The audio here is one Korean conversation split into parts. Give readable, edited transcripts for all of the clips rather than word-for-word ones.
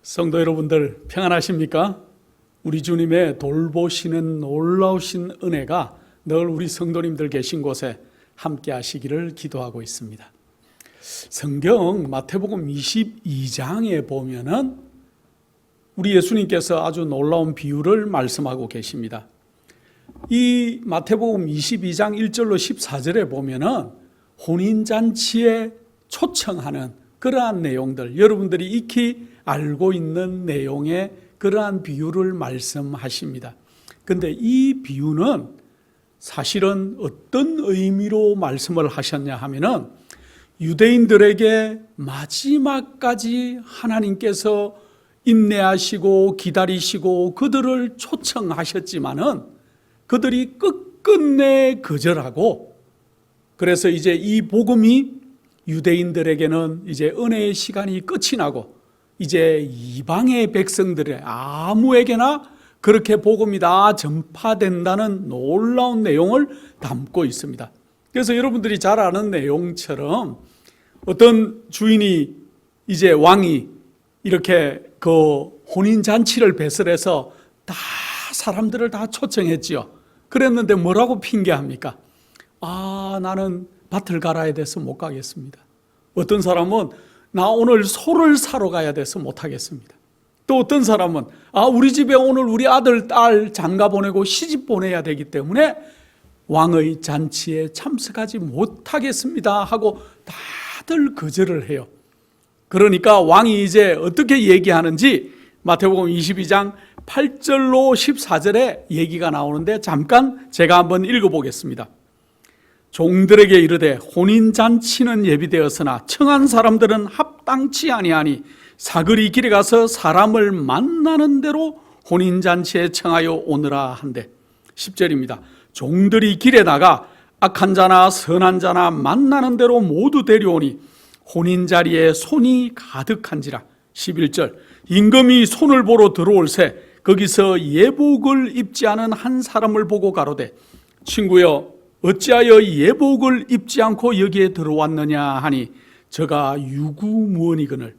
성도 여러분들 평안하십니까? 우리 주님의 돌보시는 놀라우신 은혜가 늘 우리 성도님들 계신 곳에 함께 하시기를 기도하고 있습니다. 성경 마태복음 22장에 보면은 우리 예수님께서 아주 놀라운 비유를 말씀하고 계십니다. 이 마태복음 22장 1절로 14절에 보면은 혼인잔치에 초청하는 그러한 내용들, 여러분들이 익히 알고 있는 내용의 그러한 비유를 말씀하십니다. 근데 이 비유는 사실은 어떤 의미로 말씀을 하셨냐 하면은 유대인들에게 마지막까지 하나님께서 인내하시고 기다리시고 그들을 초청하셨지만은 그들이 끝끝내 거절하고, 그래서 이제 이 복음이 유대인들에게는 이제 은혜의 시간이 끝이 나고 이제 이방의 백성들의 아무에게나 그렇게 복음이 다 전파된다는 놀라운 내용을 담고 있습니다. 그래서 여러분들이 잘 아는 내용처럼 어떤 주인이 이제 왕이 이렇게 그 혼인잔치를 배설해서 다 사람들을 다 초청했지요. 그랬는데 뭐라고 핑계합니까? 나는 밭을 갈아야 돼서 못 가겠습니다. 어떤 사람은 나 오늘 소를 사러 가야 돼서 못 하겠습니다. 또 어떤 사람은 우리 집에 오늘 우리 아들, 딸 장가 보내고 시집 보내야 되기 때문에 왕의 잔치에 참석하지 못하겠습니다 하고 다들 거절을 해요. 그러니까 왕이 이제 어떻게 얘기하는지 마태복음 22장 8절로 14절에 얘기가 나오는데 잠깐 제가 한번 읽어보겠습니다. 종들에게 이르되 혼인잔치는 예비되었으나 청한 사람들은 합당치 아니하니 사거리 길에 가서 사람을 만나는 대로 혼인잔치에 청하여 오느라 한대. 10절입니다. 종들이 길에 나가 악한 자나 선한 자나 만나는 대로 모두 데려오니 혼인자리에 손이 가득한지라. 11절. 임금이 손을 보러 들어올새 거기서 예복을 입지 않은 한 사람을 보고 가로되 친구여 어찌하여 예복을 입지 않고 여기에 들어왔느냐 하니 저가 유구무원이거늘.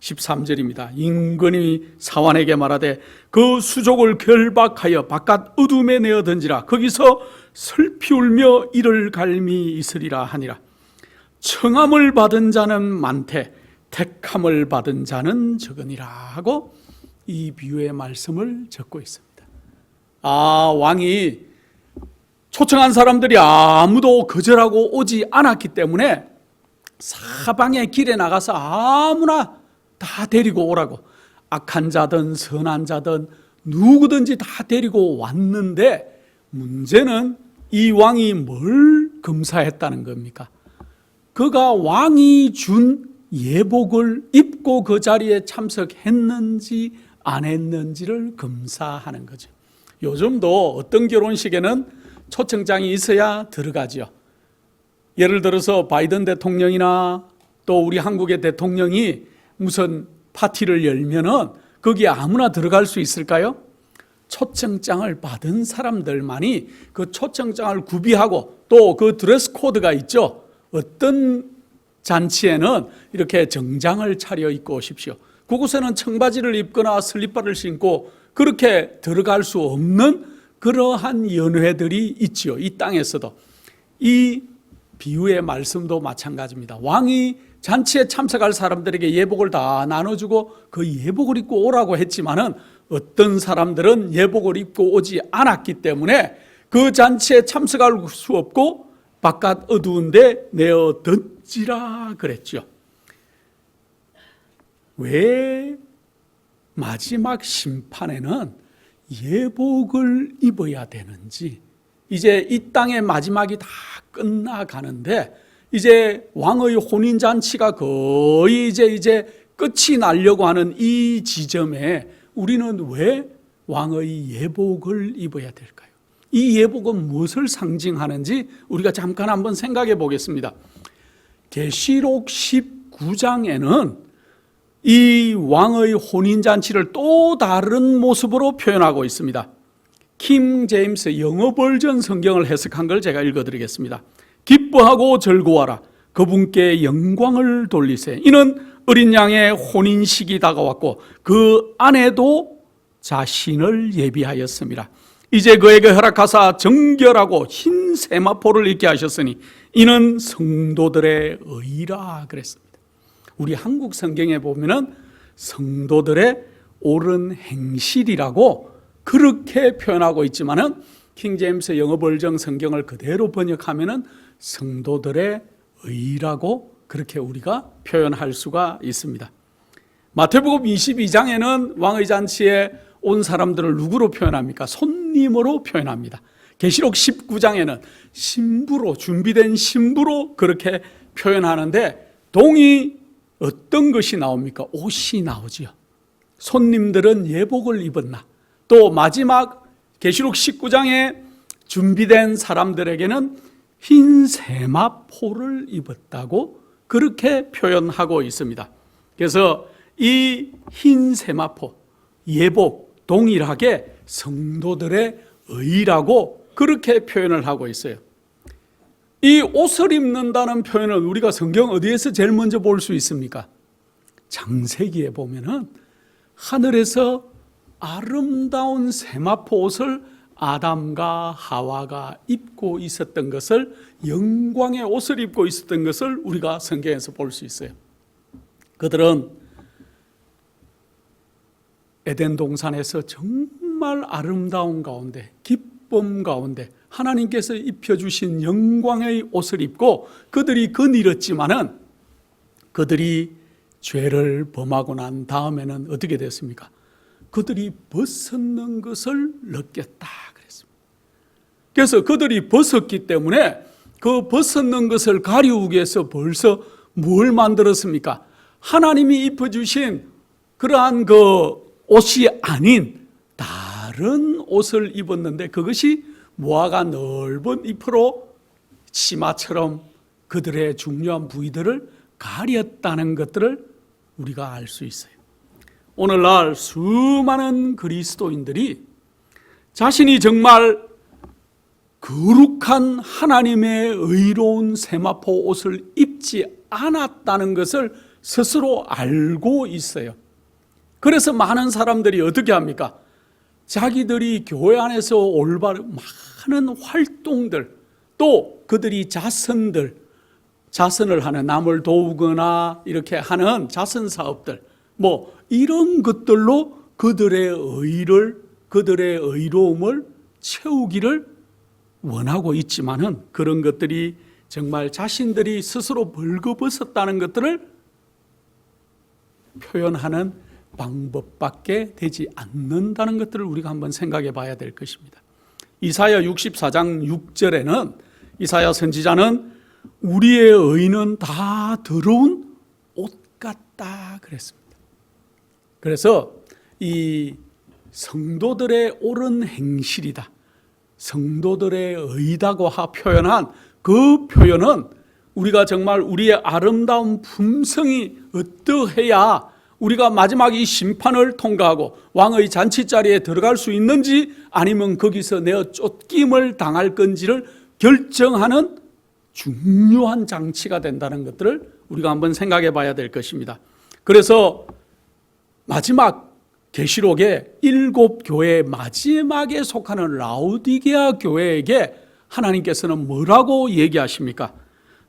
13절입니다. 임금이 사환에게 말하되 그 수족을 결박하여 바깥 어둠에 내어 던지라. 거기서 슬피 울며 이를 갈미 있으리라 하니라. 청함을 받은 자는 많되 택함을 받은 자는 적으니라 하고 이 비유의 말씀을 적고 있습니다. 왕이 초청한 사람들이 아무도 거절하고 오지 않았기 때문에 사방의 길에 나가서 아무나 다 데리고 오라고, 악한 자든 선한 자든 누구든지 다 데리고 왔는데 문제는 이 왕이 뭘 검사했다는 겁니까? 그가 왕이 준 예복을 입고 그 자리에 참석했는지 안 했는지를 검사하는 거죠. 요즘도 어떤 결혼식에는 초청장이 있어야 들어가죠. 예를 들어서 바이든 대통령이나 또 우리 한국의 대통령이 무슨 파티를 열면은 거기에 아무나 들어갈 수 있을까요? 초청장을 받은 사람들만이 그 초청장을 구비하고 또 그 드레스 코드가 있죠. 어떤 잔치에는 이렇게 정장을 차려 입고 오십시오. 그곳에는 청바지를 입거나 슬리퍼를 신고 그렇게 들어갈 수 없는 그러한 연회들이 있지요. 이 땅에서도. 이 비유의 말씀도 마찬가지입니다. 왕이 잔치에 참석할 사람들에게 예복을 다 나눠주고 그 예복을 입고 오라고 했지만은 어떤 사람들은 예복을 입고 오지 않았기 때문에 그 잔치에 참석할 수 없고 바깥 어두운 데 내어 던지라 그랬죠. 왜 마지막 심판에는 예복을 입어야 되는지, 이제 이 땅의 마지막이 다 끝나가는데 이제 왕의 혼인잔치가 거의 이제 끝이 나려고 하는 이 지점에 우리는 왜 왕의 예복을 입어야 될까요? 이 예복은 무엇을 상징하는지 우리가 잠깐 한번 생각해 보겠습니다. 계시록 19장에는 이 왕의 혼인잔치를 또 다른 모습으로 표현하고 있습니다. 킹 제임스 영어 버전 성경을 해석한 걸 제가 읽어드리겠습니다. 기뻐하고 즐거워하라. 그분께 영광을 돌리세. 이는 어린 양의 혼인식이 다가왔고 그 아내도 자신을 예비하였습니다. 이제 그에게 허락하사 정결하고 흰 세마포를 입게 하셨으니 이는 성도들의 의라 그랬습니다. 우리 한국 성경에 보면은 성도들의 옳은 행실이라고 그렇게 표현하고 있지만은 킹제임스 영어 버전 성경을 그대로 번역하면은 성도들의 의라고 그렇게 우리가 표현할 수가 있습니다. 마태복음 22장에는 왕의 잔치에 온 사람들을 누구로 표현합니까? 손님으로 표현합니다. 계시록 19장에는 신부로, 준비된 신부로 그렇게 표현하는데 동이 어떤 것이 나옵니까? 옷이 나오지요. 손님들은 예복을 입었나? 또 마지막 계시록 19장에 준비된 사람들에게는 흰 세마포를 입었다고 그렇게 표현하고 있습니다. 그래서 이 흰 세마포, 예복, 동일하게 성도들의 의라고 그렇게 표현을 하고 있어요. 이 옷을 입는다는 표현을 우리가 성경 어디에서 제일 먼저 볼 수 있습니까? 창세기에 보면은 하늘에서 아름다운 세마포 옷을 아담과 하와가 입고 있었던 것을, 영광의 옷을 입고 있었던 것을 우리가 성경에서 볼 수 있어요. 그들은 에덴 동산에서 정말 아름다운 가운데, 기쁨 가운데 하나님께서 입혀주신 영광의 옷을 입고 그들이 거닐었지만은 그들이 죄를 범하고 난 다음에는 어떻게 됐습니까? 그들이 벗었는 것을 느꼈다 그랬습니다. 그래서 그들이 벗었기 때문에 그 벗었는 것을 가리우기 위해서 벌써 뭘 만들었습니까? 하나님이 입혀주신 그러한 그 옷이 아닌 다른 옷을 입었는데 그것이 모아가 넓은 잎으로 치마처럼 그들의 중요한 부위들을 가렸다는 것들을 우리가 알 수 있어요. 오늘날 수많은 그리스도인들이 자신이 정말 거룩한 하나님의 의로운 세마포 옷을 입지 않았다는 것을 스스로 알고 있어요. 그래서 많은 사람들이 어떻게 합니까? 자기들이 교회 안에서 올바른 많은 활동들, 또 그들이 자선을 하는, 남을 도우거나 이렇게 하는 자선 사업들, 뭐 이런 것들로 그들의 의로움을 채우기를 원하고 있지만은 그런 것들이 정말 자신들이 스스로 벌거벗었다는 것들을 표현하는 방법밖에 되지 않는다는 것들을 우리가 한번 생각해 봐야 될 것입니다. 이사야 64장 6절에는 이사야 선지자는 우리의 의는 다 더러운 옷 같다 그랬습니다. 그래서 이 성도들의 옳은 행실이다, 성도들의 의다고 표현한 그 표현은 우리가 정말 우리의 아름다운 품성이 어떠해야 우리가 마지막 이 심판을 통과하고 왕의 잔치자리에 들어갈 수 있는지 아니면 거기서 내어 쫓김을 당할 건지를 결정하는 중요한 장치가 된다는 것들을 우리가 한번 생각해 봐야 될 것입니다. 그래서 마지막 계시록의 7교회 마지막에 속하는 라오디게아 교회에게 하나님께서는 뭐라고 얘기하십니까?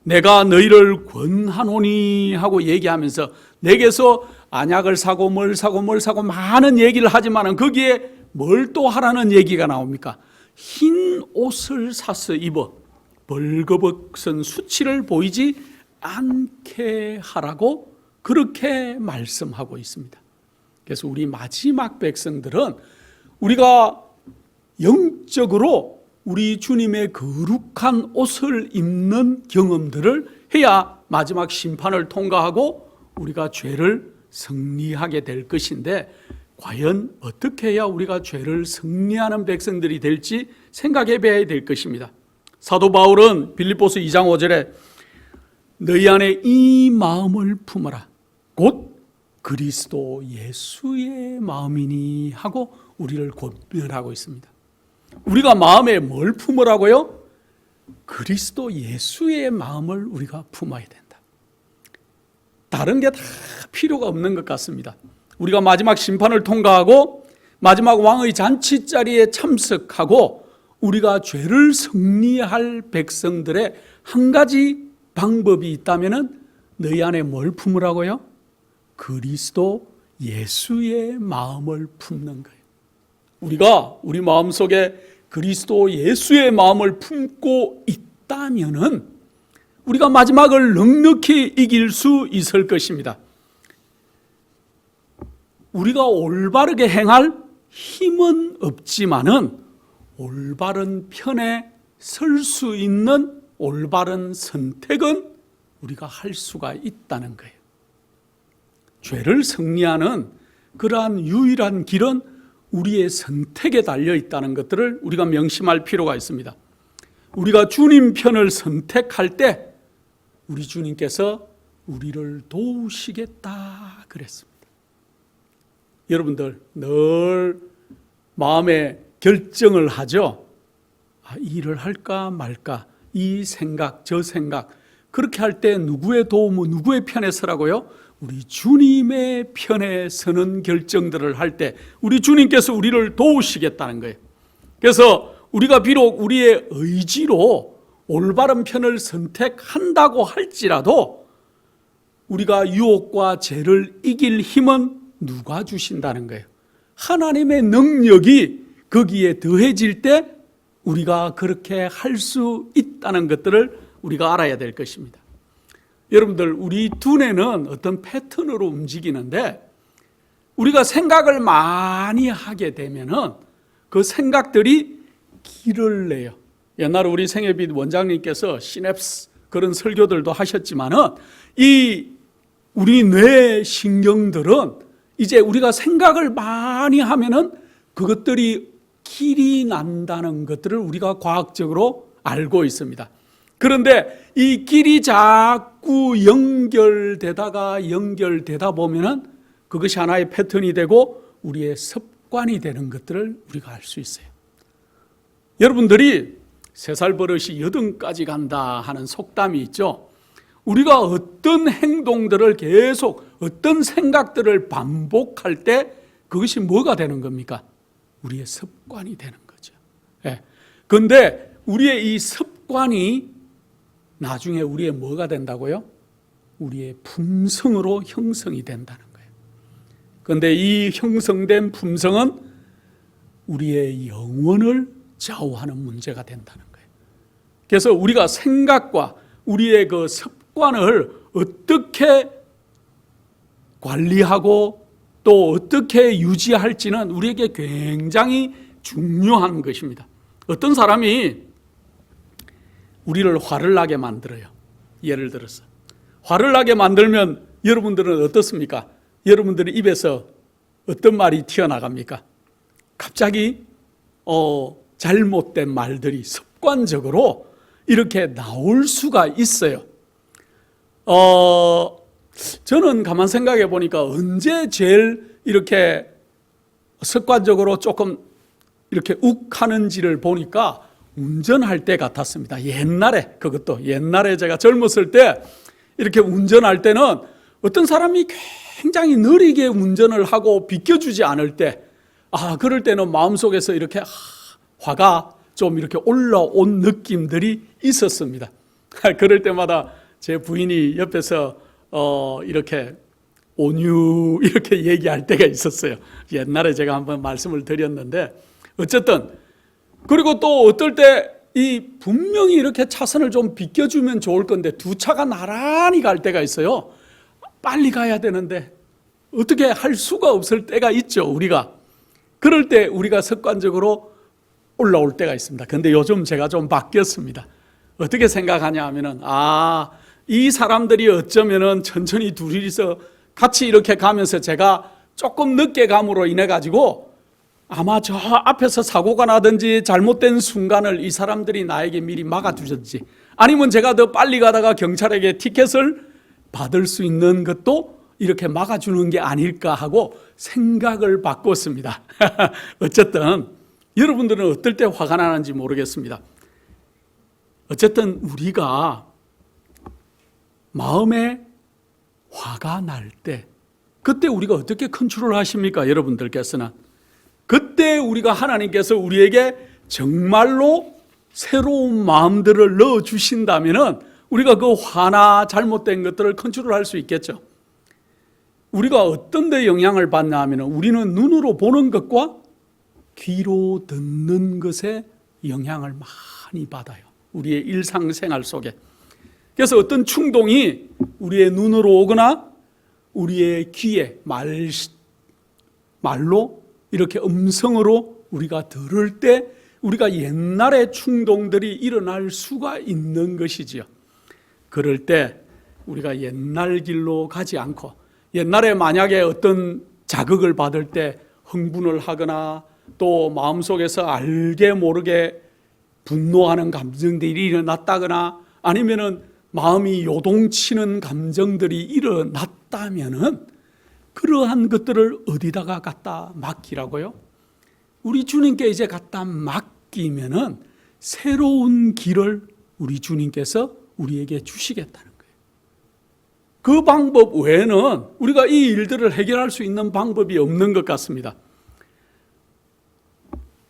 내가 너희를 권하노니 하고 얘기하면서 내게서 안약을 사고 뭘 사고 많은 얘기를 하지만 거기에 뭘 또 하라는 얘기가 나옵니까? 흰 옷을 사서 입어 벌거벗은 수치를 보이지 않게 하라고 그렇게 말씀하고 있습니다. 그래서 우리 마지막 백성들은 우리가 영적으로 우리 주님의 거룩한 옷을 입는 경험들을 해야 마지막 심판을 통과하고 우리가 죄를 승리하게 될 것인데, 과연 어떻게 해야 우리가 죄를 승리하는 백성들이 될지 생각해 봐야 될 것입니다. 사도 바울은 빌립보서 2장 5절에 너희 안에 이 마음을 품어라 곧 그리스도 예수의 마음이니 하고 우리를 권면하고 있습니다. 우리가 마음에 뭘 품으라고요? 그리스도 예수의 마음을 우리가 품어야 된다. 다른 게 다 필요가 없는 것 같습니다. 우리가 마지막 심판을 통과하고 마지막 왕의 잔치 자리에 참석하고 우리가 죄를 승리할 백성들의 한 가지 방법이 있다면은 너희 안에 뭘 품으라고요? 그리스도 예수의 마음을 품는 거예요. 우리가 우리 마음속에 그리스도 예수의 마음을 품고 있다면은 우리가 마지막을 넉넉히 이길 수 있을 것입니다. 우리가 올바르게 행할 힘은 없지만은 올바른 편에 설 수 있는 올바른 선택은 우리가 할 수가 있다는 거예요. 죄를 승리하는 그러한 유일한 길은 우리의 선택에 달려 있다는 것들을 우리가 명심할 필요가 있습니다. 우리가 주님 편을 선택할 때 우리 주님께서 우리를 도우시겠다 그랬습니다. 여러분들 늘 마음에 결정을 하죠. 이 일을 할까 말까, 이 생각 저 생각. 그렇게 할 때 누구의 도움, 누구의 편에 서라고요? 우리 주님의 편에 서는 결정들을 할 때 우리 주님께서 우리를 도우시겠다는 거예요. 그래서 우리가 비록 우리의 의지로 올바른 편을 선택한다고 할지라도 우리가 유혹과 죄를 이길 힘은 누가 주신다는 거예요? 하나님의 능력이 거기에 더해질 때 우리가 그렇게 할 수 있다는 것들을 우리가 알아야 될 것입니다. 여러분들, 우리 두뇌는 어떤 패턴으로 움직이는데 우리가 생각을 많이 하게 되면은 그 생각들이 길을 내요. 옛날에 우리 생애빛 원장님께서 시냅스 그런 설교들도 하셨지만은 이 우리 뇌 신경들은 이제 우리가 생각을 많이 하면은 그것들이 길이 난다는 것들을 우리가 과학적으로 알고 있습니다. 그런데 이 길이 자꾸 연결되다 보면은 그것이 하나의 패턴이 되고 우리의 습관이 되는 것들을 우리가 알 수 있어요. 여러분들이 3살 버릇이 8까지 간다 하는 속담이 있죠. 우리가 어떤 행동들을 계속 어떤 생각들을 반복할 때 그것이 뭐가 되는 겁니까? 우리의 습관이 되는 거죠. 그런데 우리의 이 습관이 나중에 우리의 뭐가 된다고요? 우리의 품성으로 형성이 된다는 거예요. 그런데 이 형성된 품성은 우리의 영혼을 좌우하는 문제가 된다는 거예요. 그래서 우리가 생각과 우리의 그 습관을 어떻게 관리하고 또 어떻게 유지할지는 우리에게 굉장히 중요한 것입니다. 어떤 사람이 우리를 화를 나게 만들어요. 예를 들어서 화를 나게 만들면 여러분들은 어떻습니까? 여러분들의 입에서 어떤 말이 튀어나갑니까? 갑자기 잘못된 말들이 습관적으로 이렇게 나올 수가 있어요. 저는 가만 생각해 보니까 언제 제일 이렇게 습관적으로 조금 이렇게 욱하는지를 보니까 운전할 때 같았습니다. 옛날에 제가 젊었을 때 이렇게 운전할 때는 어떤 사람이 굉장히 느리게 운전을 하고 비켜주지 않을 때, 그럴 때는 마음속에서 이렇게 화가 좀 이렇게 올라온 느낌들이 있었습니다. 그럴 때마다 제 부인이 옆에서 이렇게 온유 이렇게 얘기할 때가 있었어요. 옛날에 제가 한번 말씀을 드렸는데, 어쨌든 그리고 또 어떨 때 이 분명히 이렇게 차선을 좀 비켜주면 좋을 건데 두 차가 나란히 갈 때가 있어요. 빨리 가야 되는데 어떻게 할 수가 없을 때가 있죠, 우리가. 그럴 때 우리가 습관적으로 올라올 때가 있습니다. 그런데 요즘 제가 좀 바뀌었습니다. 어떻게 생각하냐 하면은 이 사람들이 어쩌면은 천천히 둘이서 같이 이렇게 가면서 제가 조금 늦게 감으로 인해 가지고 아마 저 앞에서 사고가 나든지 잘못된 순간을 이 사람들이 나에게 미리 막아두셨지, 아니면 제가 더 빨리 가다가 경찰에게 티켓을 받을 수 있는 것도 이렇게 막아주는 게 아닐까 하고 생각을 바꿨습니다. 어쨌든 여러분들은 어떨 때 화가 나는지 모르겠습니다. 어쨌든 우리가 마음에 화가 날 때, 그때 우리가 어떻게 컨트롤 하십니까? 여러분들께서는. 그때 우리가 하나님께서 우리에게 정말로 새로운 마음들을 넣어주신다면 우리가 그 화나 잘못된 것들을 컨트롤할 수 있겠죠. 우리가 어떤 데 영향을 받냐 하면 우리는 눈으로 보는 것과 귀로 듣는 것에 영향을 많이 받아요. 우리의 일상생활 속에. 그래서 어떤 충동이 우리의 눈으로 오거나 우리의 귀에 말로 이렇게 음성으로 우리가 들을 때 우리가 옛날의 충동들이 일어날 수가 있는 것이지요. 그럴 때 우리가 옛날 길로 가지 않고 옛날에 만약에 어떤 자극을 받을 때 흥분을 하거나 또 마음속에서 알게 모르게 분노하는 감정들이 일어났다거나 아니면은 마음이 요동치는 감정들이 일어났다면은 그러한 것들을 어디다가 갖다 맡기라고요? 우리 주님께 이제 갖다 맡기면은 새로운 길을 우리 주님께서 우리에게 주시겠다는 거예요. 그 방법 외에는 우리가 이 일들을 해결할 수 있는 방법이 없는 것 같습니다.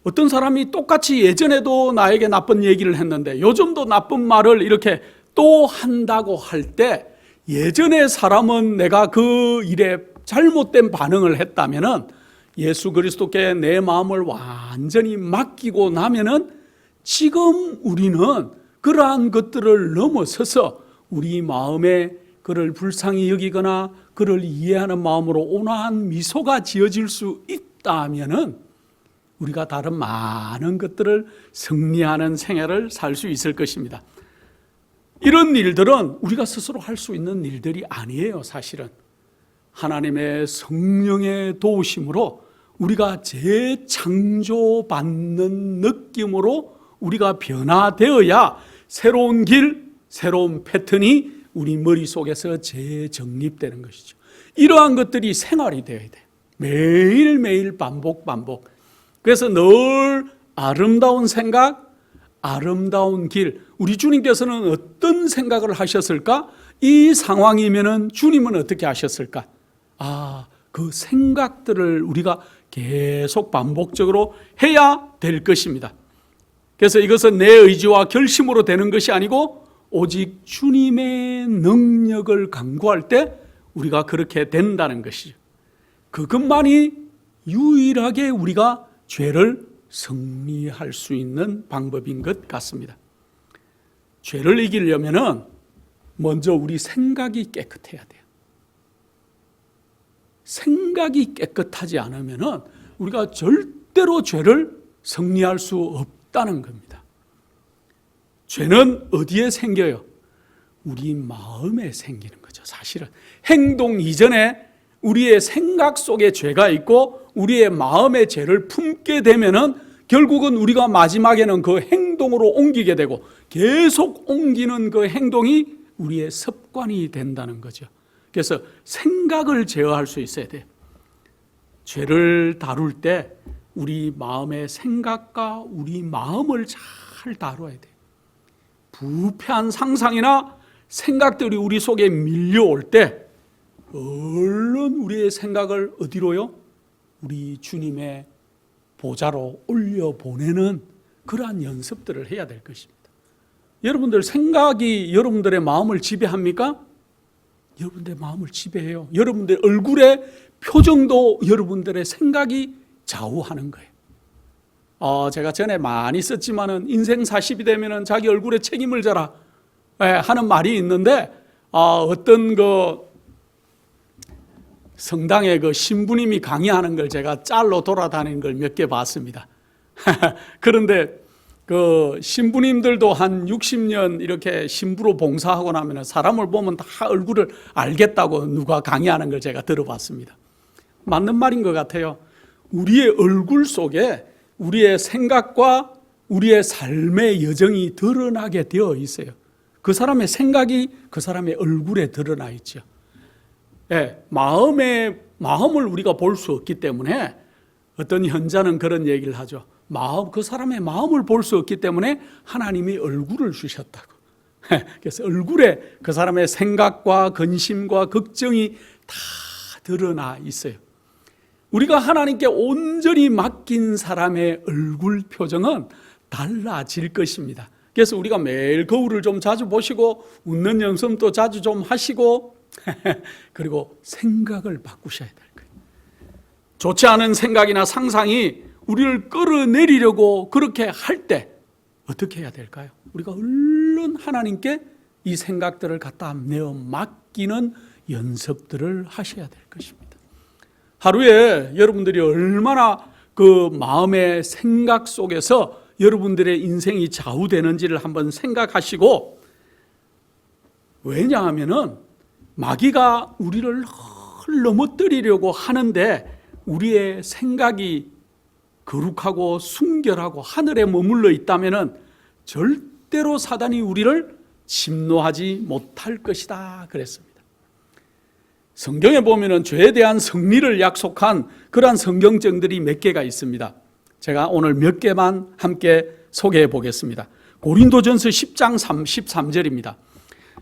어떤 사람이 똑같이 예전에도 나에게 나쁜 얘기를 했는데 요즘도 나쁜 말을 이렇게 또 한다고 할 때 예전의 사람은 내가 그 일에 잘못된 반응을 했다면은 예수 그리스도께 내 마음을 완전히 맡기고 나면은 지금 우리는 그러한 것들을 넘어서서 우리 마음에 그를 불쌍히 여기거나 그를 이해하는 마음으로 온화한 미소가 지어질 수 있다면은 우리가 다른 많은 것들을 승리하는 생애를 살 수 있을 것입니다. 이런 일들은 우리가 스스로 할 수 있는 일들이 아니에요. 사실은 하나님의 성령의 도우심으로 우리가 재창조받는 느낌으로 우리가 변화되어야 새로운 길, 새로운 패턴이 우리 머릿속에서 재정립되는 것이죠. 이러한 것들이 생활이 되어야 돼요. 매일매일 반복. 그래서 늘 아름다운 생각, 아름다운 길. 우리 주님께서는 어떤 생각을 하셨을까? 이 상황이면은 주님은 어떻게 하셨을까? 그 생각들을 우리가 계속 반복적으로 해야 될 것입니다. 그래서 이것은 내 의지와 결심으로 되는 것이 아니고 오직 주님의 능력을 간구할 때 우리가 그렇게 된다는 것이죠. 그것만이 유일하게 우리가 죄를 승리할 수 있는 방법인 것 같습니다. 죄를 이기려면은 먼저 우리 생각이 깨끗해야 돼요. 생각이 깨끗하지 않으면은 우리가 절대로 죄를 승리할 수 없다는 겁니다. 죄는 어디에 생겨요? 우리 마음에 생기는 거죠. 사실은 행동 이전에 우리의 생각 속에 죄가 있고 우리의 마음에 죄를 품게 되면은 결국은 우리가 마지막에는 그 행동으로 옮기게 되고 계속 옮기는 그 행동이 우리의 습관이 된다는 거죠. 그래서 생각을 제어할 수 있어야 돼요. 죄를 다룰 때 우리 마음의 생각과 우리 마음을 잘 다뤄야 돼요. 부패한 상상이나 생각들이 우리 속에 밀려올 때 얼른 우리의 생각을 어디로요? 우리 주님의 보좌로 올려보내는 그러한 연습들을 해야 될 것입니다. 여러분들 생각이 여러분들의 마음을 지배합니까? 여러분들의 마음을 지배해요. 여러분들의 얼굴의 표정도 여러분들의 생각이 좌우하는 거예요. 제가 전에 많이 썼지만은 인생 40이 되면은 자기 얼굴에 책임을 져라 하는 말이 있는데 어떤 성당에 신부님이 강의하는 걸 제가 짤로 돌아다니는 걸 몇 개 봤습니다. 그런데 신부님들도 한 60년 이렇게 신부로 봉사하고 나면 사람을 보면 다 얼굴을 알겠다고 누가 강의하는 걸 제가 들어봤습니다. 맞는 말인 것 같아요. 우리의 얼굴 속에 우리의 생각과 우리의 삶의 여정이 드러나게 되어 있어요. 그 사람의 생각이 그 사람의 얼굴에 드러나 있죠. 마음을 우리가 볼 수 없기 때문에 어떤 현자는 그런 얘기를 하죠. 그 사람의 마음을 볼 수 없기 때문에 하나님이 얼굴을 주셨다고. 그래서 얼굴에 그 사람의 생각과 근심과 걱정이 다 드러나 있어요. 우리가 하나님께 온전히 맡긴 사람의 얼굴 표정은 달라질 것입니다. 그래서 우리가 매일 거울을 좀 자주 보시고 웃는 연습도 자주 좀 하시고 그리고 생각을 바꾸셔야 될 거예요. 좋지 않은 생각이나 상상이 우리를 끌어내리려고 그렇게 할 때 어떻게 해야 될까요? 우리가 얼른 하나님께 이 생각들을 갖다 내어 맡기는 연습들을 하셔야 될 것입니다. 하루에 여러분들이 얼마나 그 마음의 생각 속에서 여러분들의 인생이 좌우되는지를 한번 생각하시고, 왜냐하면은 마귀가 우리를 넘어뜨리려고 하는데 우리의 생각이 거룩하고 순결하고 하늘에 머물러 있다면은 절대로 사단이 우리를 침노하지 못할 것이다 그랬습니다. 성경에 보면은 죄에 대한 승리를 약속한 그러한 성경정들이 몇 개가 있습니다. 제가 오늘 몇 개만 함께 소개해 보겠습니다. 고린도전서 10장 13절입니다.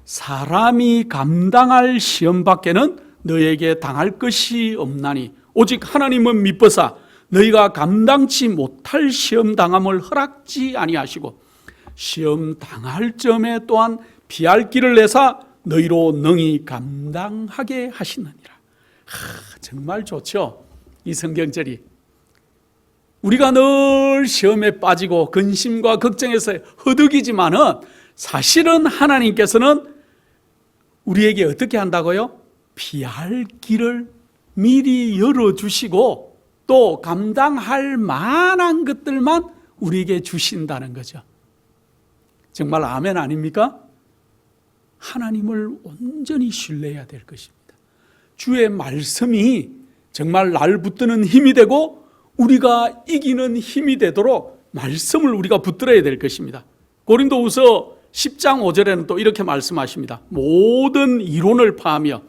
사람이 감당할 시험 밖에는 너에게 당할 것이 없나니 오직 하나님은 미쁘사 너희가 감당치 못할 시험 당함을 허락지 아니하시고 시험 당할 점에 또한 피할 길을 내사 너희로 능히 감당하게 하시느니라. 정말 좋죠, 이 성경절이. 우리가 늘 시험에 빠지고 근심과 걱정에서 허덕이지만은 사실은 하나님께서는 우리에게 어떻게 한다고요? 피할 길을 미리 열어주시고 또 감당할 만한 것들만 우리에게 주신다는 거죠. 정말 아멘 아닙니까? 하나님을 온전히 신뢰해야 될 것입니다. 주의 말씀이 정말 날 붙드는 힘이 되고 우리가 이기는 힘이 되도록 말씀을 우리가 붙들어야 될 것입니다. 고린도후서 10장 5절에는 또 이렇게 말씀하십니다. 모든 이론을 파하며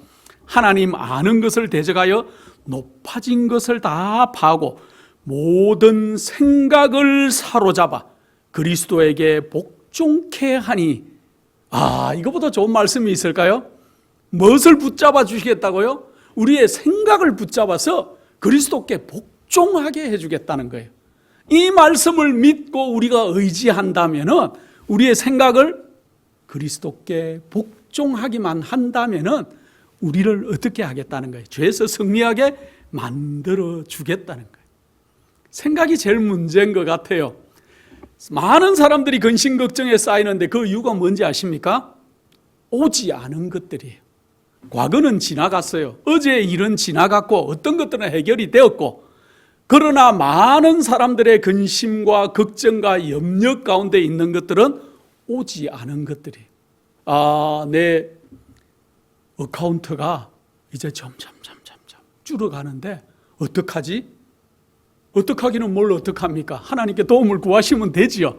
하나님 아는 것을 대적하여 높아진 것을 다 파하고 모든 생각을 사로잡아 그리스도에게 복종케 하니. 이거보다 좋은 말씀이 있을까요? 무엇을 붙잡아 주시겠다고요? 우리의 생각을 붙잡아서 그리스도께 복종하게 해주겠다는 거예요. 이 말씀을 믿고 우리가 의지한다면 우리의 생각을 그리스도께 복종하기만 한다면 우리를 어떻게 하겠다는 거예요? 죄에서 승리하게 만들어 주겠다는 거예요. 생각이 제일 문제인 것 같아요. 많은 사람들이 근심 걱정에 쌓이는데 그 이유가 뭔지 아십니까? 오지 않은 것들이에요. 과거는 지나갔어요. 어제의 일은 지나갔고 어떤 것들은 해결이 되었고, 그러나 많은 사람들의 근심과 걱정과 염려 가운데 있는 것들은 오지 않은 것들이에요. 내 어카운트가 이제 점점 줄어가는데 어떡하지? 어떡하기는 뭘 어떡합니까? 하나님께 도움을 구하시면 되지요.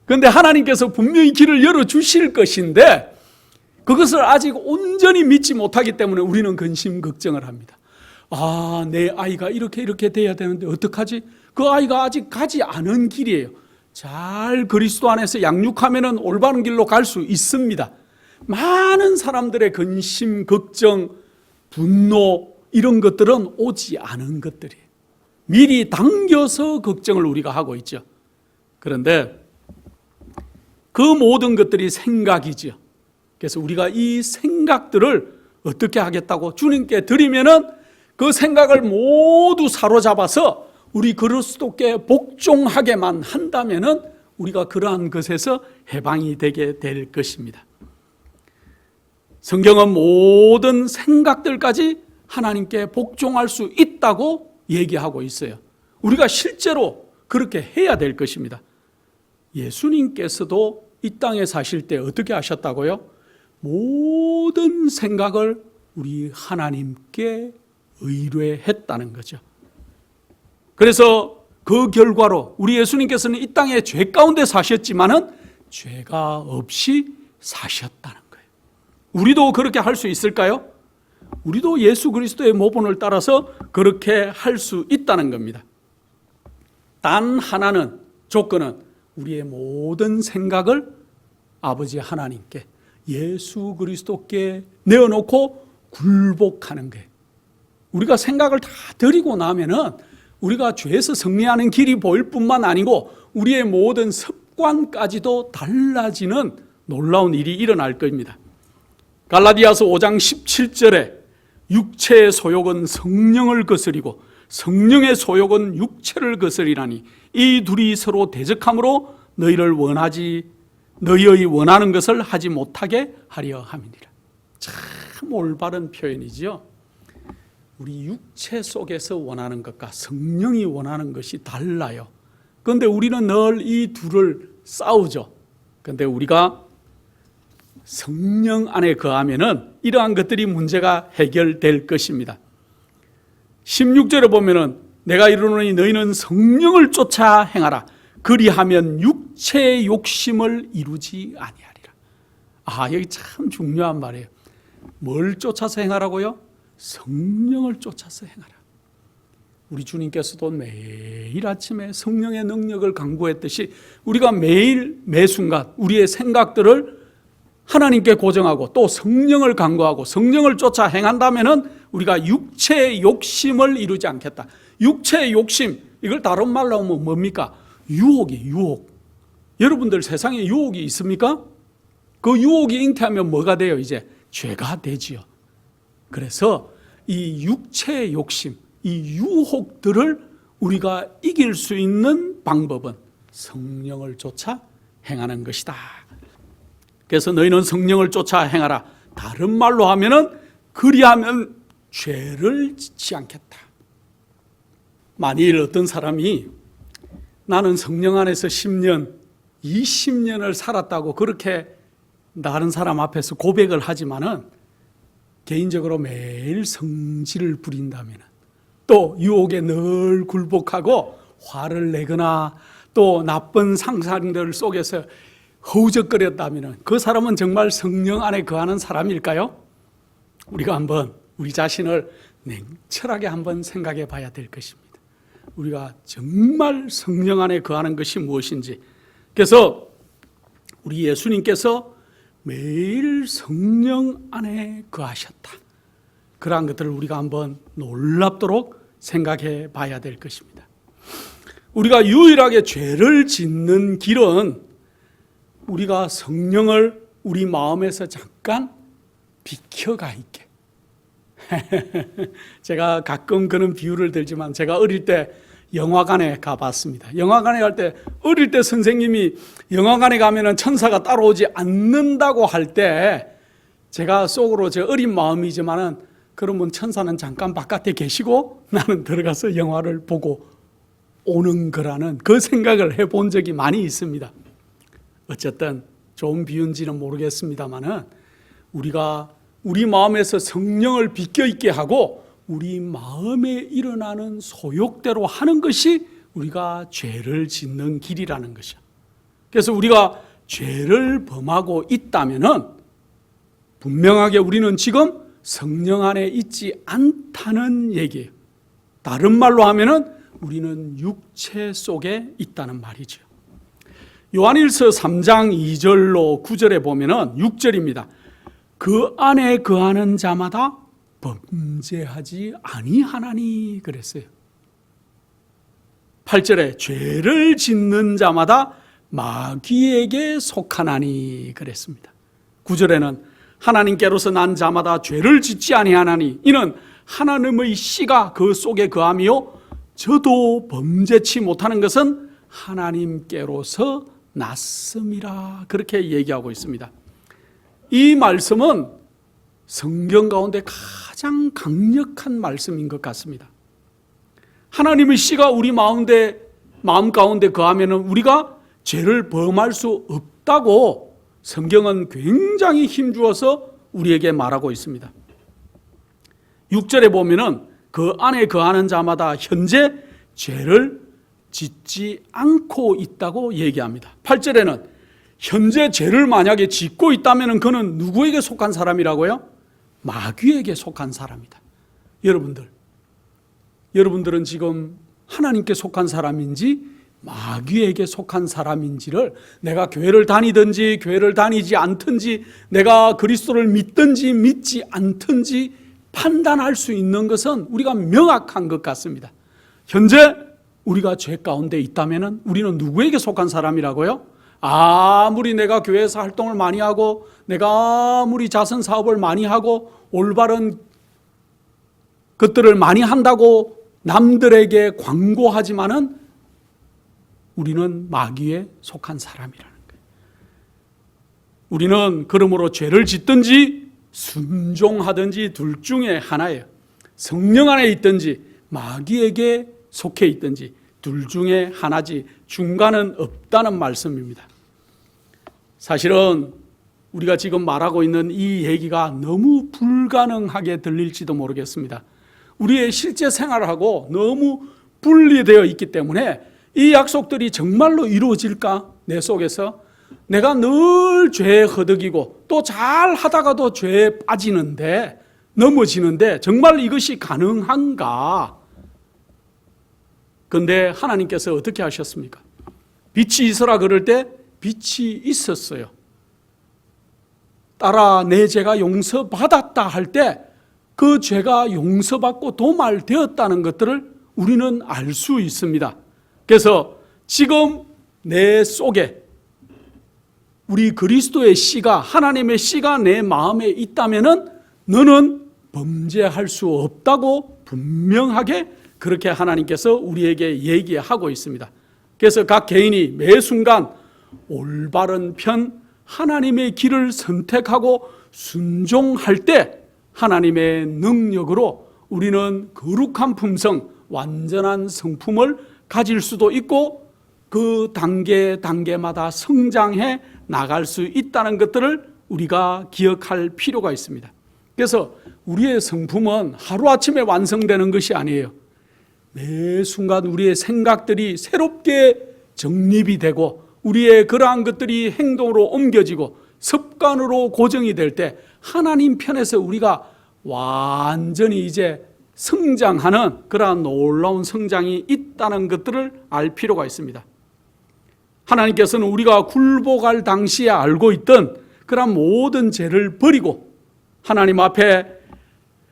그런데 하나님께서 분명히 길을 열어주실 것인데 그것을 아직 온전히 믿지 못하기 때문에 우리는 근심 걱정을 합니다. 내 아이가 이렇게 돼야 되는데 어떡하지? 그 아이가 아직 가지 않은 길이에요. 잘 그리스도 안에서 양육하면 올바른 길로 갈 수 있습니다. 많은 사람들의 근심, 걱정, 분노 이런 것들은 오지 않은 것들이에요. 미리 당겨서 걱정을 우리가 하고 있죠. 그런데 그 모든 것들이 생각이죠. 그래서 우리가 이 생각들을 어떻게 하겠다고 주님께 드리면은 그 생각을 모두 사로잡아서 우리 그리스도께 복종하게만 한다면은 우리가 그러한 것에서 해방이 되게 될 것입니다. 성경은 모든 생각들까지 하나님께 복종할 수 있다고 얘기하고 있어요. 우리가 실제로 그렇게 해야 될 것입니다. 예수님께서도 이 땅에 사실 때 어떻게 하셨다고요? 모든 생각을 우리 하나님께 의뢰했다는 거죠. 그래서 그 결과로 우리 예수님께서는 이 땅에 죄 가운데 사셨지만은 죄가 없이 사셨다는 거예요. 우리도 그렇게 할 수 있을까요? 우리도 예수 그리스도의 모본을 따라서 그렇게 할 수 있다는 겁니다. 단 하나는, 조건은 우리의 모든 생각을 아버지 하나님께 예수 그리스도께 내어놓고 굴복하는 거예요. 우리가 생각을 다 드리고 나면은 우리가 죄에서 승리하는 길이 보일 뿐만 아니고 우리의 모든 습관까지도 달라지는 놀라운 일이 일어날 겁니다. 갈라디아서 5장 17절에 육체의 소욕은 성령을 거스리고 성령의 소욕은 육체를 거스리라니 이 둘이 서로 대적함으로 너희의 원하는 것을 하지 못하게 하려 함이니라. 참 올바른 표현이지요. 우리 육체 속에서 원하는 것과 성령이 원하는 것이 달라요. 그런데 우리는 늘 이 둘을 싸우죠. 그런데 우리가 성령 안에 거하면은 이러한 것들이 문제가 해결될 것입니다. 16절에 보면은 내가 이르노니 너희는 성령을 쫓아 행하라. 그리하면 육체의 욕심을 이루지 아니하리라. 여기 참 중요한 말이에요. 뭘 쫓아서 행하라고요? 성령을 쫓아서 행하라. 우리 주님께서도 매일 아침에 성령의 능력을 강구했듯이 우리가 매일 매순간 우리의 생각들을 하나님께 고정하고 또 성령을 강구하고 성령을 쫓아 행한다면은 우리가 육체의 욕심을 이루지 않겠다. 육체의 욕심, 이걸 다른 말로 하면 뭡니까? 유혹이 유혹. 여러분들 세상에 유혹이 있습니까? 그 유혹이 잉태하면 뭐가 돼요? 이제 죄가 되지요. 그래서 이 육체의 욕심, 이 유혹들을 우리가 이길 수 있는 방법은 성령을 쫓아 행하는 것이다. 그래서 너희는 성령을 쫓아 행하라. 다른 말로 하면은 그리하면 죄를 짓지 않겠다. 만일 어떤 사람이 나는 성령 안에서 10년, 20년을 살았다고 그렇게 다른 사람 앞에서 고백을 하지만은 개인적으로 매일 성질을 부린다면 또 유혹에 늘 굴복하고 화를 내거나 또 나쁜 상상들 속에서 허우적거렸다면 그 사람은 정말 성령 안에 거하는 사람일까요? 우리가 한번 우리 자신을 냉철하게 한번 생각해 봐야 될 것입니다. 우리가 정말 성령 안에 거하는 것이 무엇인지. 그래서 우리 예수님께서 매일 성령 안에 거하셨다. 그러한 것들을 우리가 한번 놀랍도록 생각해 봐야 될 것입니다. 우리가 유일하게 죄를 짓는 길은 우리가 성령을 우리 마음에서 잠깐 비켜가 있게. 제가 가끔 그런 비유를 들지만 제가 어릴 때 영화관에 가봤습니다. 영화관에 갈 때 어릴 때 선생님이 영화관에 가면은 천사가 따라오지 않는다고 할 때 제가 속으로 제 어린 마음이지만은 그러면 천사는 잠깐 바깥에 계시고 나는 들어가서 영화를 보고 오는 거라는 그 생각을 해본 적이 많이 있습니다. 어쨌든 좋은 비유인지는 모르겠습니다만은 우리가 우리 마음에서 성령을 비껴 있게 하고 우리 마음에 일어나는 소욕대로 하는 것이 우리가 죄를 짓는 길이라는 것이야. 그래서 우리가 죄를 범하고 있다면은 분명하게 우리는 지금 성령 안에 있지 않다는 얘기예요. 다른 말로 하면은 우리는 육체 속에 있다는 말이죠. 요한일서 3장 2절로 9절에 보면은 6절입니다. 그 안에 거하는 자마다 범죄하지 아니하나니 그랬어요. 8절에 죄를 짓는 자마다 마귀에게 속하나니 그랬습니다. 9절에는 하나님께로서 난 자마다 죄를 짓지 아니하나니 이는 하나님의 씨가 그 속에 거하며 저도 범죄치 못하는 것은 하나님께로서 났음이라 그렇게 얘기하고 있습니다. 이 말씀은 성경 가운데 가장 강력한 말씀인 것 같습니다. 하나님의 씨가 우리 마음 가운데 거하면 우리가 죄를 범할 수 없다고 성경은 굉장히 힘주어서 우리에게 말하고 있습니다. 6절에 보면은 그 안에 거하는 자마다 현재 죄를 짓지 않고 있다고 얘기합니다. 8절에는 현재 죄를 만약에 짓고 있다면 그는 누구에게 속한 사람이라고요? 마귀에게 속한 사람이다. 여러분들은 지금 하나님께 속한 사람인지 마귀에게 속한 사람인지를 내가 교회를 다니든지 교회를 다니지 않든지 내가 그리스도를 믿든지 믿지 않든지 판단할 수 있는 것은 우리가 명확한 것 같습니다. 현재 우리가 죄 가운데 있다면 우리는 누구에게 속한 사람이라고요? 아무리 내가 교회에서 활동을 많이 하고 내가 아무리 자선 사업을 많이 하고 올바른 것들을 많이 한다고 남들에게 광고하지만은 우리는 마귀에 속한 사람이라는 거예요. 우리는 그러므로 죄를 짓든지 순종하든지 둘 중에 하나예요. 성령 안에 있든지 마귀에게 속해 있든지 둘 중에 하나지 중간은 없다는 말씀입니다. 사실은 우리가 지금 말하고 있는 이 얘기가 너무 불가능하게 들릴지도 모르겠습니다. 우리의 실제 생활하고 너무 분리되어 있기 때문에 이 약속들이 정말로 이루어질까? 내 속에서 내가 늘 죄에 허덕이고 또 잘 하다가도 죄에 빠지는데 넘어지는데 정말 이것이 가능한가? 그런데 하나님께서 어떻게 하셨습니까? 빛이 있어라 그럴 때 빛이 있었어요. 따라 내 죄가 용서받았다 할 때 그 죄가 용서받고 도말되었다는 것들을 우리는 알 수 있습니다. 그래서 지금 내 속에 우리 그리스도의 씨가 하나님의 씨가 내 마음에 있다면은 너는 범죄할 수 없다고 분명하게 그렇게 하나님께서 우리에게 얘기하고 있습니다. 그래서 각 개인이 매 순간 올바른 편 하나님의 길을 선택하고 순종할 때 하나님의 능력으로 우리는 거룩한 품성, 완전한 성품을 가질 수도 있고 그 단계마다 성장해 나갈 수 있다는 것들을 우리가 기억할 필요가 있습니다. 그래서 우리의 성품은 하루아침에 완성되는 것이 아니에요. 매 순간 우리의 생각들이 새롭게 정립이 되고 우리의 그러한 것들이 행동으로 옮겨지고 습관으로 고정이 될 때 하나님 편에서 우리가 완전히 이제 성장하는 그러한 놀라운 성장이 있다는 것들을 알 필요가 있습니다. 하나님께서는 우리가 굴복할 당시에 알고 있던 그러한 모든 죄를 버리고 하나님 앞에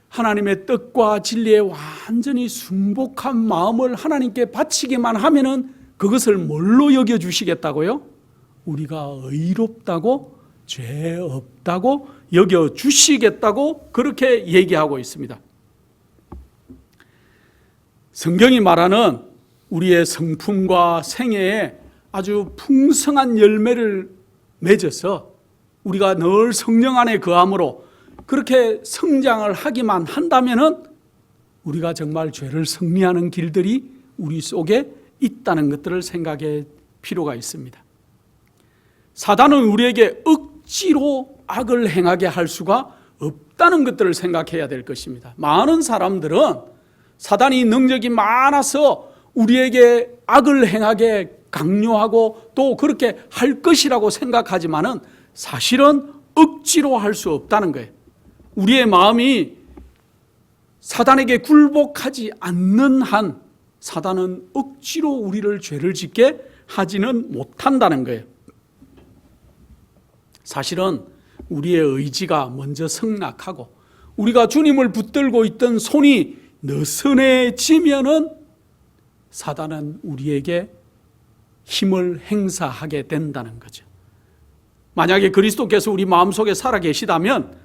하나님의 뜻과 진리에 완전히 순복한 마음을 하나님께 바치기만 하면은 그것을 뭘로 여겨주시겠다고요? 우리가 의롭다고 죄 없다고 여겨주시겠다고 그렇게 얘기하고 있습니다. 성경이 말하는 우리의 성품과 생애에 아주 풍성한 열매를 맺어서 우리가 늘 성령 안에 거함으로 그렇게 성장을 하기만 한다면은 우리가 정말 죄를 승리하는 길들이 우리 속에 있다는 것들을 생각할 필요가 있습니다. 사단은 우리에게 억지로 악을 행하게 할 수가 없다는 것들을 생각해야 될 것입니다. 많은 사람들은 사단이 능력이 많아서 우리에게 악을 행하게 강요하고 또 그렇게 할 것이라고 생각하지만은 사실은 억지로 할 수 없다는 거예요. 우리의 마음이 사단에게 굴복하지 않는 한 사단은 억지로 우리를 죄를 짓게 하지는 못한다는 거예요. 사실은 우리의 의지가 먼저 성락하고 우리가 주님을 붙들고 있던 손이 느슨해지면은 사단은 우리에게 힘을 행사하게 된다는 거죠. 만약에 그리스도께서 우리 마음속에 살아 계시다면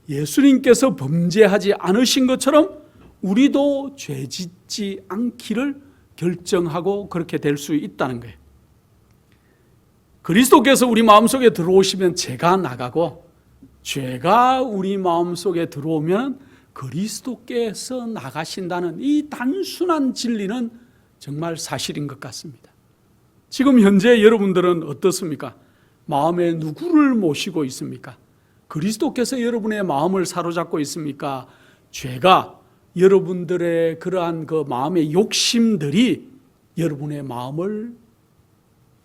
예수님께서 범죄하지 않으신 것처럼 우리도 죄짓지 않기를 결정하고 그렇게 될 수 있다는 거예요. 그리스도께서 우리 마음속에 들어오시면 죄가 나가고 죄가 우리 마음속에 들어오면 그리스도께서 나가신다는 이 단순한 진리는 정말 사실인 것 같습니다. 지금 현재 여러분들은 어떻습니까? 마음에 누구를 모시고 있습니까? 그리스도께서 여러분의 마음을 사로잡고 있습니까? 죄가 여러분들의 그러한 그 마음의 욕심들이 여러분의 마음을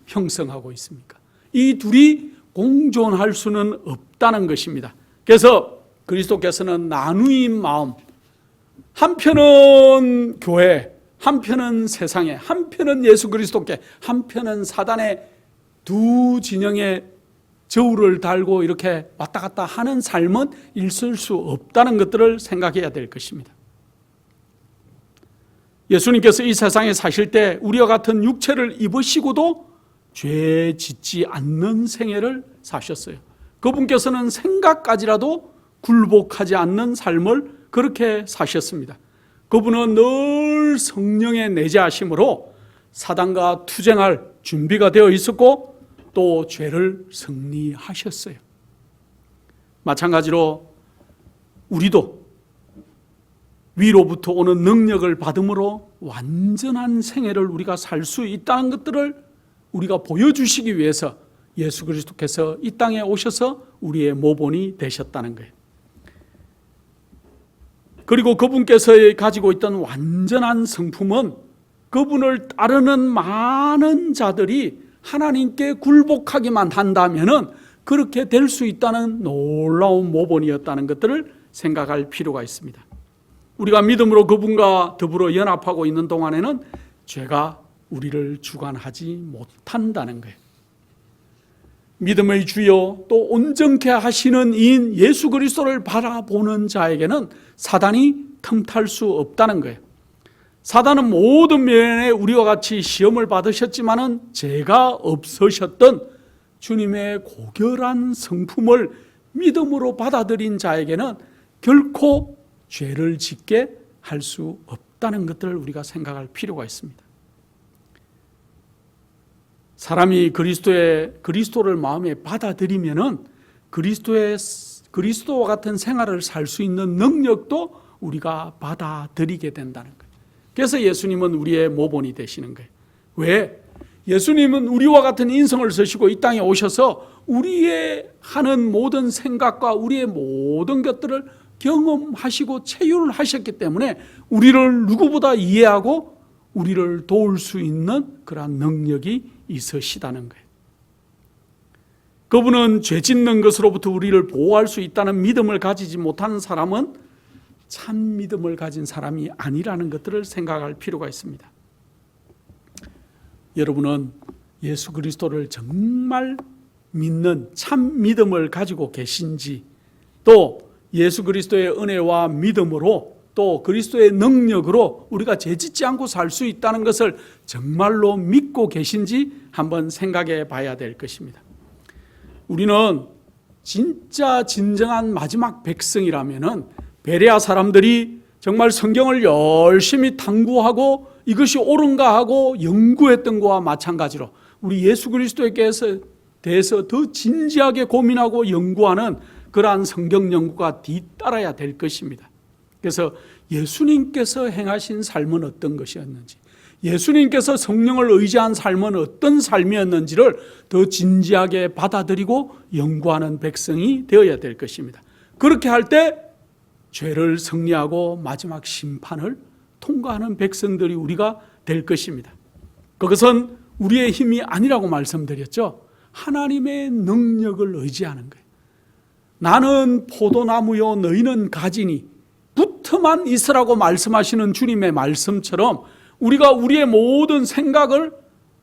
형성하고 있습니까? 이 둘이 공존할 수는 없다는 것입니다. 그래서 그리스도께서는 나누인 마음, 한편은 교회, 한편은 세상에, 한편은 예수 그리스도께, 한편은 사단의 두 진영의 저울을 달고 이렇게 왔다 갔다 하는 삶은 있을 수 없다는 것들을 생각해야 될 것입니다. 예수님께서 이 세상에 사실 때 우리와 같은 육체를 입으시고도 죄 짓지 않는 생애를 사셨어요. 그분께서는 생각까지라도 굴복하지 않는 삶을 그렇게 사셨습니다. 그분은 늘 성령의 내재하심으로 사단과 투쟁할 준비가 되어 있었고 또 죄를 승리하셨어요. 마찬가지로 우리도 위로부터 오는 능력을 받음으로 완전한 생애를 우리가 살 수 있다는 것들을 우리가 보여주시기 위해서 예수 그리스도께서 이 땅에 오셔서 우리의 모본이 되셨다는 거예요. 그리고 그분께서 가지고 있던 완전한 성품은 그분을 따르는 많은 자들이 하나님께 굴복하기만 한다면은 그렇게 될 수 있다는 놀라운 모본이었다는 것들을 생각할 필요가 있습니다. 우리가 믿음으로 그분과 더불어 연합하고 있는 동안에는 죄가 우리를 주관하지 못한다는 거예요. 믿음의 주요 또 온전케 하시는 이인 예수 그리스도를 바라보는 자에게는 사단이 틈탈 수 없다는 거예요. 사단은 모든 면에 우리와 같이 시험을 받으셨지만은 죄가 없으셨던 주님의 고결한 성품을 믿음으로 받아들인 자에게는 결코 죄를 짓게 할 수 없다는 것들을 우리가 생각할 필요가 있습니다. 사람이 그리스도를 마음에 받아들이면은 그리스도와 같은 생활을 살 수 있는 능력도 우리가 받아들이게 된다는 거예요. 그래서 예수님은 우리의 모본이 되시는 거예요. 왜? 예수님은 우리와 같은 인성을 쓰시고 이 땅에 오셔서 우리의 하는 모든 생각과 우리의 모든 것들을 경험하시고 체휼하셨기 때문에 우리를 누구보다 이해하고 우리를 도울 수 있는 그러한 능력이 있으시다는 거예요. 그분은 죄 짓는 것으로부터 우리를 보호할 수 있다는 믿음을 가지지 못하는 사람은 참 믿음을 가진 사람이 아니라는 것들을 생각할 필요가 있습니다. 여러분은 예수 그리스도를 정말 믿는 참 믿음을 가지고 계신지, 또 예수 그리스도의 은혜와 믿음으로 또 그리스도의 능력으로 우리가 죄짓지 않고 살 수 있다는 것을 정말로 믿고 계신지 한번 생각해 봐야 될 것입니다. 우리는 진짜 진정한 마지막 백성이라면은 베레아 사람들이 정말 성경을 열심히 탐구하고 이것이 옳은가 하고 연구했던 것과 마찬가지로 우리 예수 그리스도에 대해서 더 진지하게 고민하고 연구하는 그러한 성경 연구가 뒤따라야 될 것입니다. 그래서 예수님께서 행하신 삶은 어떤 것이었는지, 예수님께서 성령을 의지한 삶은 어떤 삶이었는지를 더 진지하게 받아들이고 연구하는 백성이 되어야 될 것입니다. 그렇게 할 때 죄를 승리하고 마지막 심판을 통과하는 백성들이 우리가 될 것입니다. 그것은 우리의 힘이 아니라고 말씀드렸죠. 하나님의 능력을 의지하는 거예요. 나는 포도나무요 너희는 가지니 붙어만 있으라고 말씀하시는 주님의 말씀처럼 우리가 우리의 모든 생각을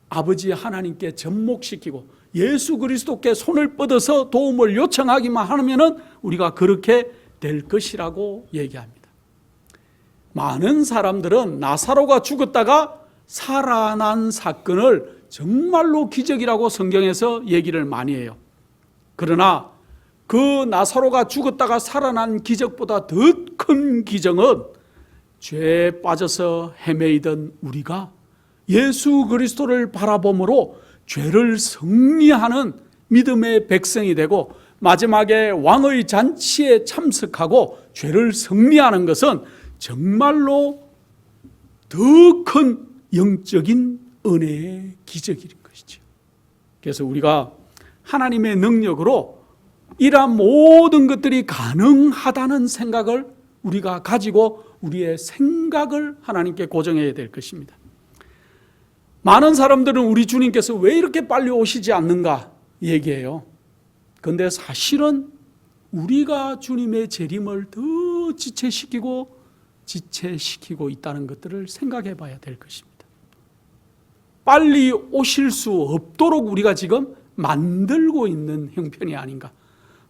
아버지 하나님께 접목시키고 예수 그리스도께 손을 뻗어서 도움을 요청하기만 하면은 우리가 그렇게 될 것이라고 얘기합니다. 많은 사람들은 나사로가 죽었다가 살아난 사건을 정말로 기적이라고 성경에서 얘기를 많이 해요. 그러나 그 나사로가 죽었다가 살아난 기적보다 더 큰 기적은 죄에 빠져서 헤매이던 우리가 예수 그리스도를 바라봄으로 죄를 승리하는 믿음의 백성이 되고 마지막에 왕의 잔치에 참석하고 죄를 승리하는 것은 정말로 더 큰 영적인 은혜의 기적인 것이죠. 그래서 우리가 하나님의 능력으로 이러한 모든 것들이 가능하다는 생각을 우리가 가지고 우리의 생각을 하나님께 고정해야 될 것입니다. 많은 사람들은 우리 주님께서 왜 이렇게 빨리 오시지 않는가 얘기해요. 그런데 사실은 우리가 주님의 재림을 더 지체시키고 지체시키고 있다는 것들을 생각해 봐야 될 것입니다. 빨리 오실 수 없도록 우리가 지금 만들고 있는 형편이 아닌가.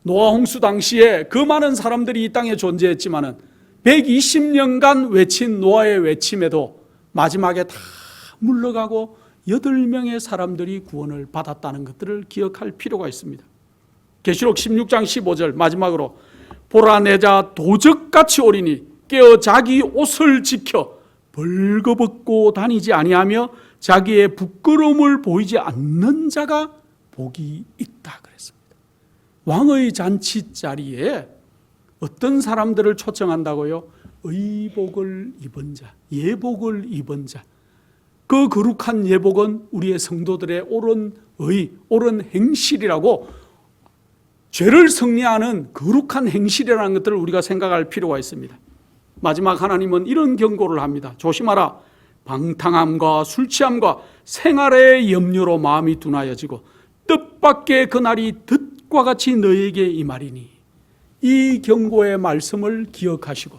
노아 홍수 당시에 그 많은 사람들이 이 땅에 존재했지만은 120년간 외친 노아의 외침에도 마지막에 다 물러가고 8명의 사람들이 구원을 받았다는 것들을 기억할 필요가 있습니다. 계시록 16장 15절 마지막으로 보라 내 자 도적같이 오리니 깨어 자기 옷을 지켜 벌거벗고 다니지 아니하며 자기의 부끄러움을 보이지 않는 자가 복이 있다 그랬습니다. 왕의 잔치 자리에 어떤 사람들을 초청한다고요? 의복을 입은 자, 예복을 입은 자. 그 거룩한 예복은 우리의 성도들의 옳은 의, 옳은 행실이라고, 죄를 승리하는 거룩한 행실이라는 것들을 우리가 생각할 필요가 있습니다. 마지막 하나님은 이런 경고를 합니다. 조심하라. 방탕함과 술 취함과 생활의 염려로 마음이 둔하여지고 뜻밖의 그날이 듯과 같이 너에게 임하리니. 이 경고의 말씀을 기억하시고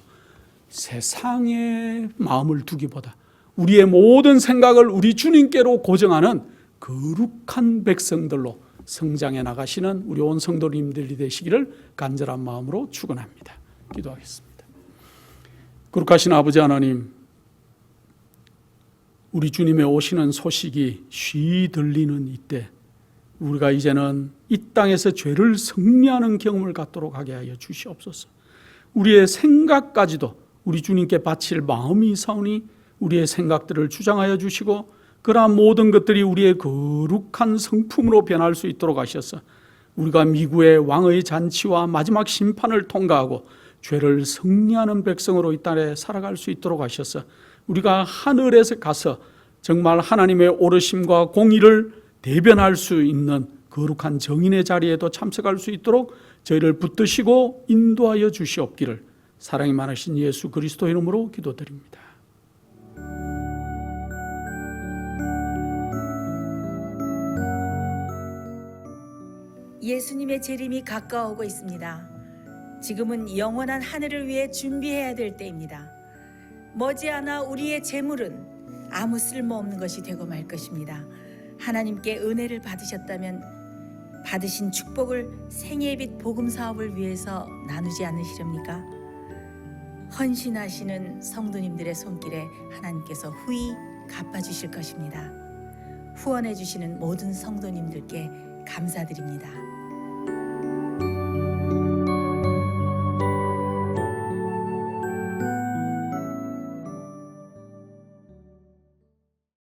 세상에 마음을 두기보다 우리의 모든 생각을 우리 주님께로 고정하는 거룩한 백성들로 성장해 나가시는 우리 온 성도님들이 되시기를 간절한 마음으로 축원합니다. 기도하겠습니다. 거룩하신 아버지 하나님, 우리 주님의 오시는 소식이 쉬 들리는 이때 우리가 이제는 이 땅에서 죄를 승리하는 경험을 갖도록 하게 하여 주시옵소서. 우리의 생각까지도 우리 주님께 바칠 마음이 있사오니 우리의 생각들을 주장하여 주시고 그러한 모든 것들이 우리의 거룩한 성품으로 변할 수 있도록 하셔서 우리가 미구의 왕의 잔치와 마지막 심판을 통과하고 죄를 승리하는 백성으로 이 땅에 살아갈 수 있도록 하셔서 우리가 하늘에서 가서 정말 하나님의 오르심과 공의를 대변할 수 있는 거룩한 정인의 자리에도 참석할 수 있도록 저희를 붙드시고 인도하여 주시옵기를 사랑이 많으신 예수 그리스도 이름으로 기도드립니다. 예수님의 재림이 가까워오고 있습니다. 지금은 영원한 하늘을 위해 준비해야 될 때입니다. 머지않아 우리의 재물은 아무 쓸모없는 것이 되고 말 것입니다. 하나님께 은혜를 받으셨다면 받으신 축복을 생애의 빛 복음 사업을 위해서 나누지 않으시렵니까? 헌신하시는 성도님들의 손길에 하나님께서 후히 갚아주실 것입니다. 후원해 주시는 모든 성도님들께 감사드립니다.